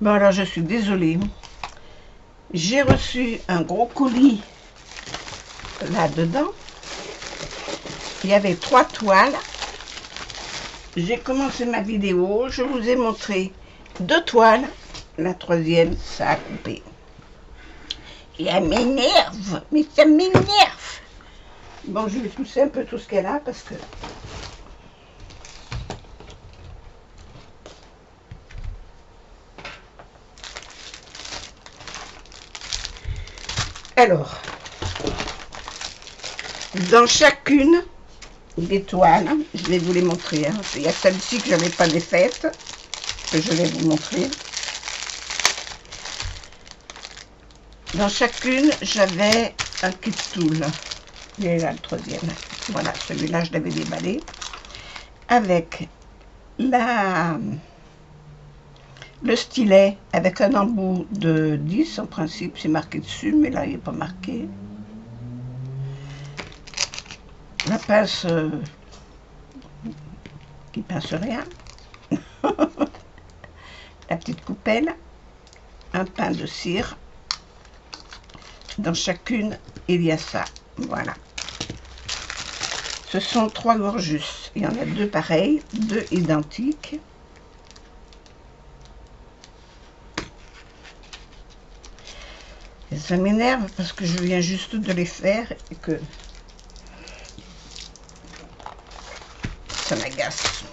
Bon, alors je suis désolée. J'ai reçu un gros colis là-dedans. Il y avait 3 toiles. J'ai commencé ma vidéo. Je vous ai montré 2 toiles. La 3e, ça a coupé. Et elle m'énerve. Mais ça m'énerve. Bon, je vais pousser un peu tout ce qu'elle a parce que... Alors, dans chacune des toiles, je vais vous les montrer. Hein. Il y a celle-ci que je n'avais pas défaite, que je vais vous montrer. Dans chacune, j'avais un kit tool. Il est là le 3e. Voilà, celui-là, je l'avais déballé. Avec le stylet avec un embout de 10 en principe, c'est marqué dessus, mais là il n'est pas marqué. La pince qui pince rien. La petite coupelle, un pain de cire. Dans chacune, il y a ça. Voilà. Ce sont 3 gorgeus. Il y en a 2 pareils, 2 identiques. Et ça m'énerve parce que je viens juste de les faire et que ça m'agace.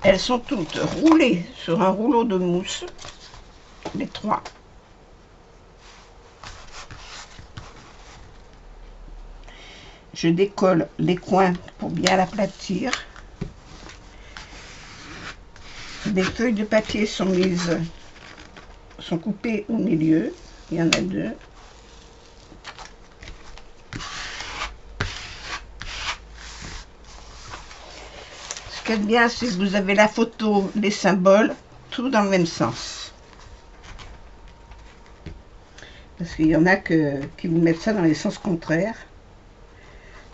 Elles sont toutes roulées sur un rouleau de mousse, les 3. Je décolle les coins pour bien l'aplatir. Les feuilles de papier sont coupées au milieu. Il y en a 2. Ce qui est bien, c'est que vous avez la photo, les symboles, tout dans le même sens. Parce qu'il y en a qui vous mettent ça dans les sens contraires.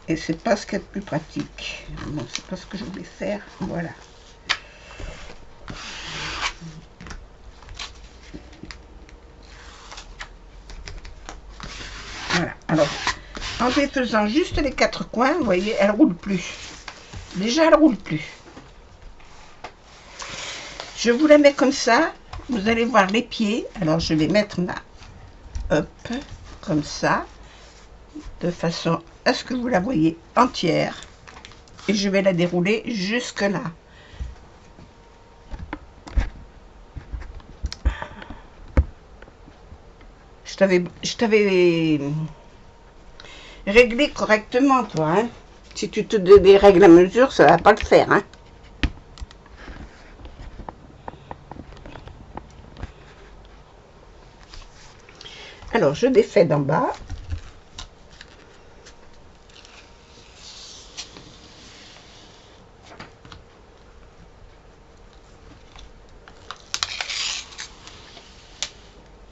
Et c'est pas ce qu'il y a de plus pratique. Bon, c'est pas ce que je voulais faire. Voilà. Voilà. Alors, en défaisant juste les 4 coins, vous voyez, elle roule plus. Déjà, elle roule plus. Je vous la mets comme ça. Vous allez voir les pieds. Alors, je vais mettre ma hop comme ça, de façon à ce que vous la voyez entière. Et je vais la dérouler jusque là. Je t'avais réglé correctement, toi. Hein. Si tu te donnes des règles à mesure, ça va pas le faire. Hein. Alors, je défais d'en bas.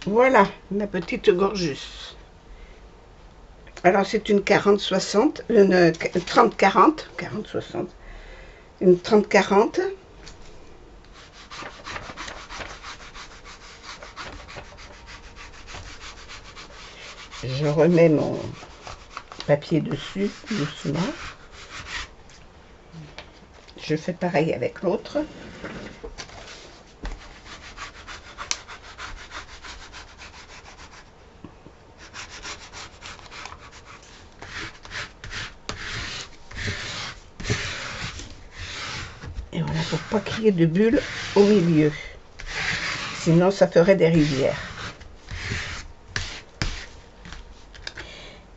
Voilà, la petite gorgeuse. Alors, c'est une 40-60, une 30-40, 40-60, une 30-40. Je remets mon papier dessus, doucement. Je fais pareil avec l'autre. Et voilà, pour pas qu'il y ait de bulles au milieu. Sinon, ça ferait des rivières.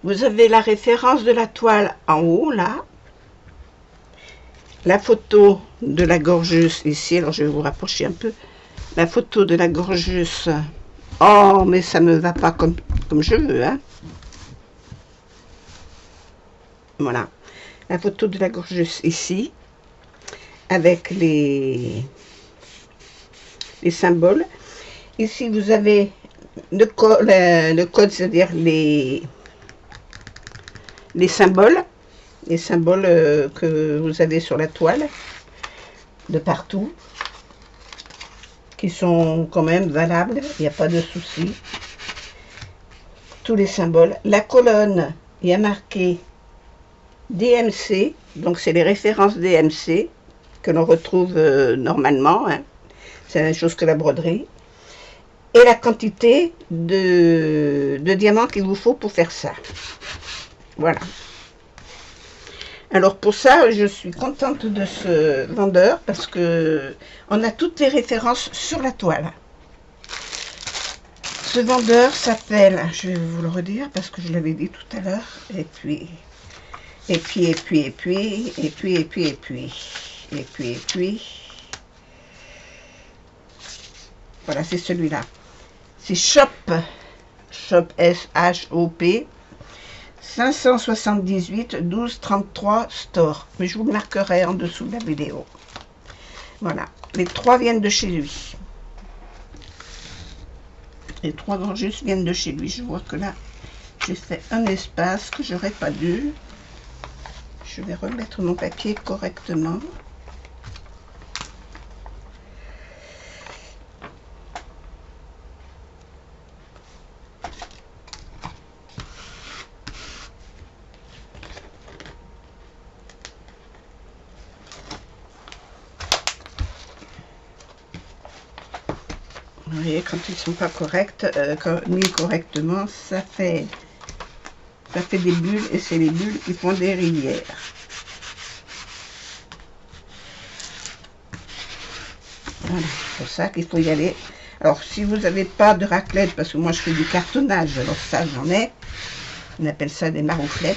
Vous avez la référence de la toile en haut, là. La photo de la gorgeuse ici. Alors, je vais vous rapprocher un peu. La photo de la gorgeuse. Oh, mais ça ne me va pas comme je veux, hein. Voilà. La photo de la gorgeuse ici. Avec les symboles. Ici, vous avez le code, c'est-à-dire les symboles. Les symboles que vous avez sur la toile. De partout. qui sont quand même valables, il n'y a pas de souci. Tous les symboles. La colonne, il y a marqué DMC, donc c'est les références DMC que l'on retrouve normalement, hein. C'est la même chose que la broderie. Et la quantité de diamants qu'il vous faut pour faire ça. Voilà. Alors pour ça, je suis contente de ce vendeur parce que on a toutes les références sur la toile. Ce vendeur s'appelle, je vais vous le redire parce que je l'avais dit tout à l'heure, et puis, voilà, c'est celui-là. C'est Shop, S-H-O-P, 578 12 33 Store. Mais je vous le marquerai en dessous de la vidéo. Voilà, les 3 viennent de chez lui. Les 3 gorgeus viennent de chez lui. Je vois que là, j'ai fait un espace que j'aurais pas dû. Je vais remettre mon papier correctement. Vous voyez, quand ils ne sont pas corrects, mis correctement, ça fait des bulles et c'est les bulles qui font des rivières. Voilà, c'est pour ça qu'il faut y aller. Alors, si vous n'avez pas de raclette, parce que moi je fais du cartonnage, alors ça j'en ai, on appelle ça des marouflettes.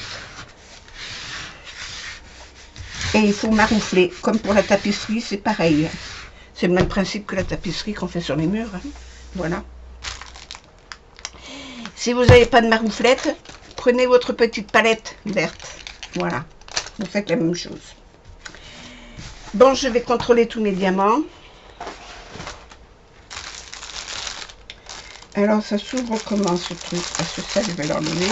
Et il faut maroufler, comme pour la tapisserie, c'est pareil. C'est le même principe que la tapisserie qu'on fait sur les murs. Hein. Voilà. Si vous n'avez pas de marouflette, prenez votre petite palette verte. Voilà. Vous faites la même chose. Bon, je vais contrôler tous mes diamants. Alors, ça s'ouvre comment ce truc? Parce que ça, je vais l'enlever.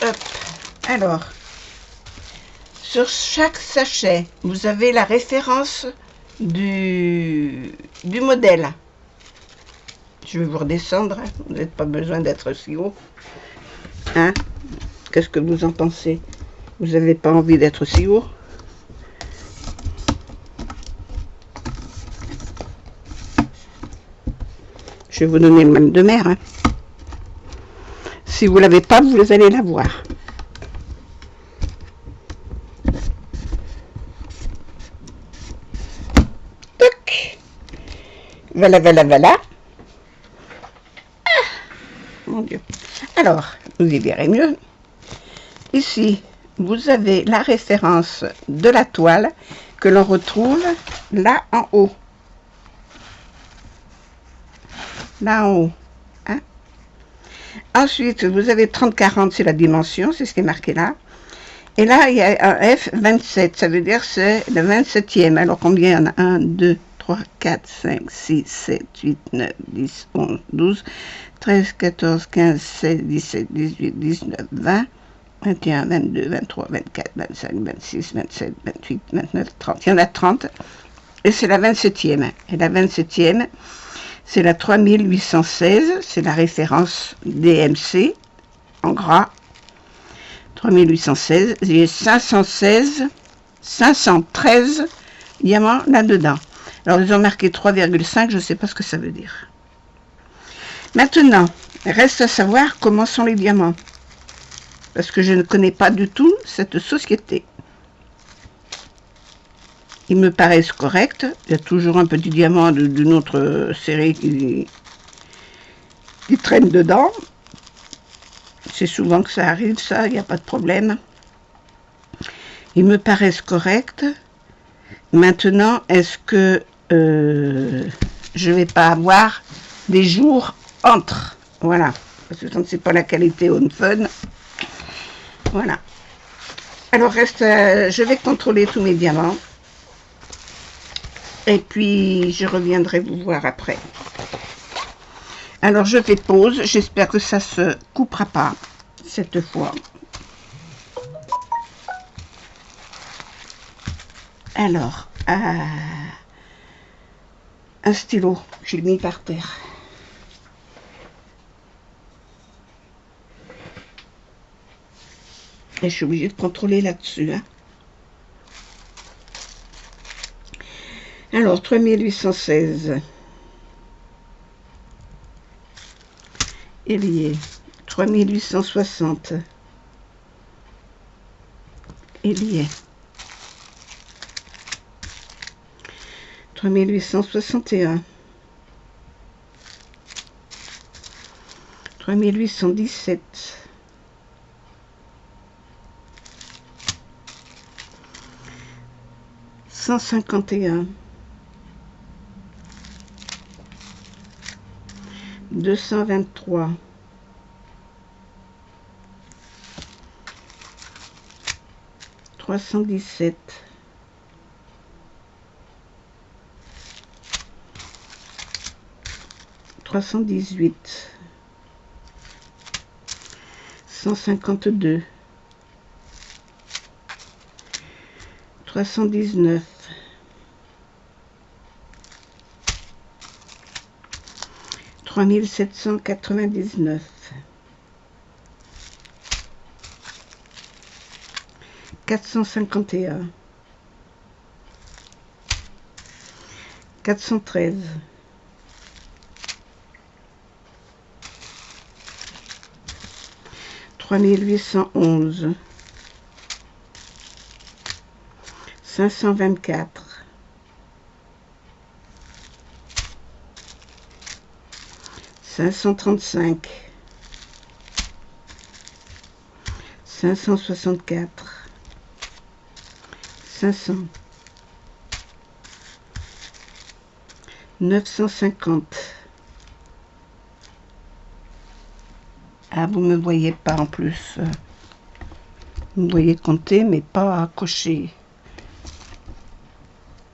Hop. Alors. Sur chaque sachet, vous avez la référence du modèle. Je vais vous redescendre, hein. Vous n'avez pas besoin d'être si haut. Hein? Qu'est-ce que vous en pensez? Vous n'avez pas envie d'être si haut? Je vais vous donner le même de mer. Hein. Si vous ne l'avez pas, vous allez l'avoir. Voilà, voilà, voilà. Ah, mon Dieu. Alors, vous y verrez mieux. Ici, vous avez la référence de la toile que l'on retrouve là en haut. Là en haut. Hein? Ensuite, vous avez 30-40, c'est la dimension, c'est ce qui est marqué là. Et là, il y a un F27, ça veut dire c'est le 27e. Alors, combien il y en a? 1, 2, 3, 4, 5, 6, 7, 8, 9, 10, 11, 12, 13, 14, 15, 16, 17, 18, 19, 20, 21, 22, 23, 24, 25, 26, 27, 28, 29, 30. Il y en a 30. Et c'est la 27e. Et la 27e, c'est la 3816. C'est la référence DMC en gras. 3816. J'ai 513 diamants là-dedans. Alors, ils ont marqué 3,5, je ne sais pas ce que ça veut dire. Maintenant, reste à savoir comment sont les diamants. Parce que je ne connais pas du tout cette société. Ils me paraissent corrects. Il y a toujours un petit diamant d'une autre série qui traîne dedans. C'est souvent que ça arrive, ça, il n'y a pas de problème. Ils me paraissent corrects. Maintenant, est-ce que je ne vais pas avoir des jours entre? Voilà. Parce que je ne sais pas la qualité on fun. Voilà. Alors, je vais contrôler tous mes diamants. Et puis, je reviendrai vous voir après. Alors, je fais pause. J'espère que ça ne se coupera pas cette fois. Alors, un stylo, je l'ai mis par terre. Et je suis obligée de contrôler là-dessus. Hein. Alors, 3816. Ailier. 3860. Ailier. 3861. 3817. 151. 223. 317. 318. 152. 319. 3799. 451. 413. 3811. 524. 535. 564. 500. 950. Ah, vous me voyez pas en plus. Vous me voyez compter, mais pas cocher.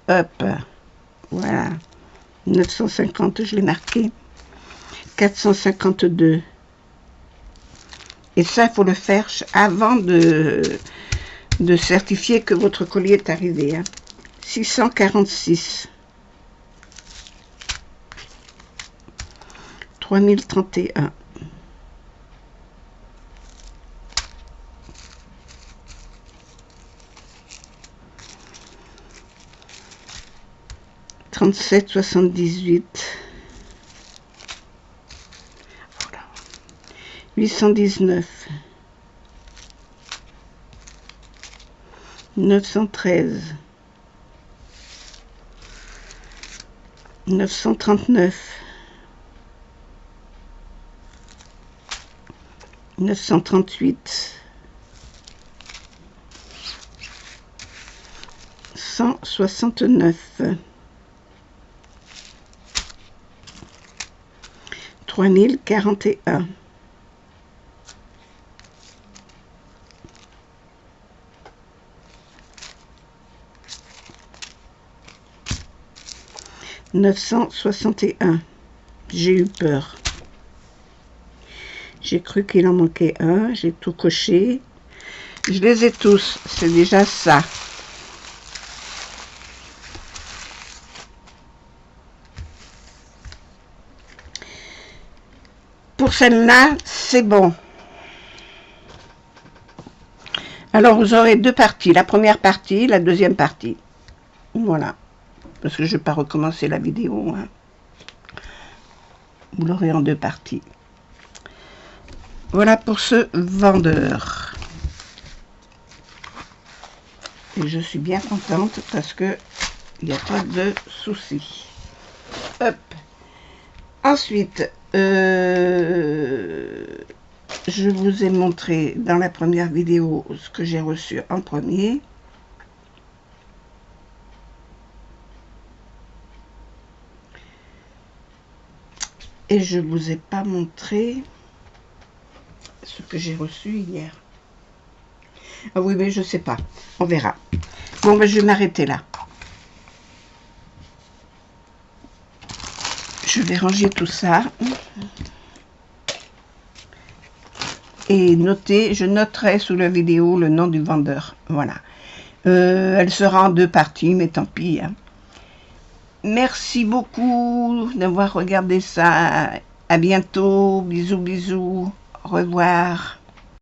Hop. Voilà. 950, je l'ai marqué. 452. Et ça, il faut le faire avant de certifier que votre collier est arrivé. Hein. 646. 3031. 3778. 819. 913. 939. 938. 169. 3041. 961. J'ai eu peur. J'ai cru qu'il en manquait un. J'ai tout coché. Je les ai tous. C'est déjà ça. Pour celle-là, c'est bon. Alors, vous aurez deux parties. La première partie, la deuxième partie. Voilà. Parce que je ne vais pas recommencer la vidéo. Hein. Vous l'aurez en deux parties. Voilà pour ce vendeur. Et je suis bien contente parce que il n'y a pas de soucis. Hop. Ensuite, je vous ai montré dans la première vidéo ce que j'ai reçu en premier. Et je ne vous ai pas montré ce que j'ai reçu hier. Ah oui, mais je ne sais pas. On verra. Bon, ben, je vais m'arrêter là. Je vais ranger tout ça. Et noter, je noterai sous la vidéo le nom du vendeur. Voilà. Elle sera en 2 parties, mais tant pis. Hein. Merci beaucoup d'avoir regardé ça. À bientôt. Bisous, bisous. Au revoir.